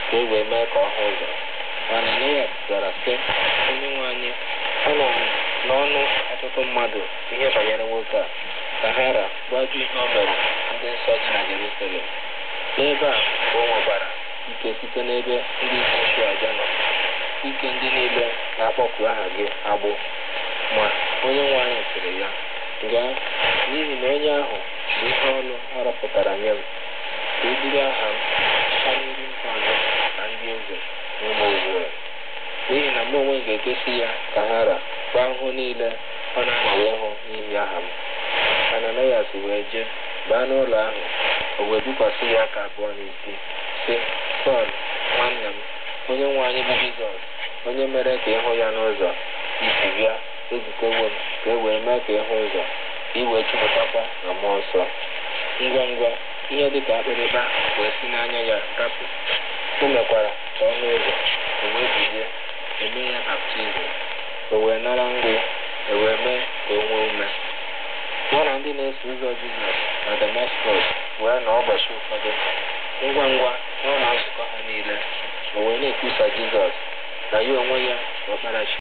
ka e wee mee ka ọ hụ ụzọ. Ananias zara sị, Onyenwe anyị, anụrụ m n'ọnụ ọtụtụ mmadụ ihe banyere nwoke a, ka ha gbaju ihe o mere ndị nsọ dị na Jerusalem. N'ebe a ka o nwekwara ike site n'ebe ndị isi nchụaja nọ, ike ndị niile na-akpọku aha gị agbụ. Ma Onyenwe anyị sịrị ya, gaa, n'ihi na onye ahụ bụ ihe ọlụ a rọpụtara nye m, ka o buru aha m ha n'iru ndị ọzọ na ndị eze na ụmụ Izrel. N'ihi na mụ onwe m ga-egosi ya ka ha gbaa ahụhụ niile ọ na-anọwe ịhụ n'ihi aha m. Ananias wee jee baa n'ụlọ ahụ, o wee bikwasị ya aka abụọ n'isi, sị, Sọl, nwanna m, Onyenwe anyị bụ Jizọs, onye mere ka ịhụ ya n'ụzọ isi bịa, ezitewo m ka e wee mee ka ịhụ ụzọ, ka i wee jupụtakwa na mmụọ nsọ. Ngwa ngwa, ihe dị ka akpịrịkpa wee si n'anya ya dapụ. O mekwara ka ọnụ ụzọ, o wee bilie, eme ya baptizim, o wee nara nri, e wee mee ka o nwee ume. Ya na ndị na-eso ụzọ Jizọs na Damaskọs wee nọ ụbọchị ụfọdụ. Ngwa ngwa, ọ na nzukọ ha niile, o wee na-ekwusa Jizọs na ya onwe ya bụ Ọkpara Chineke.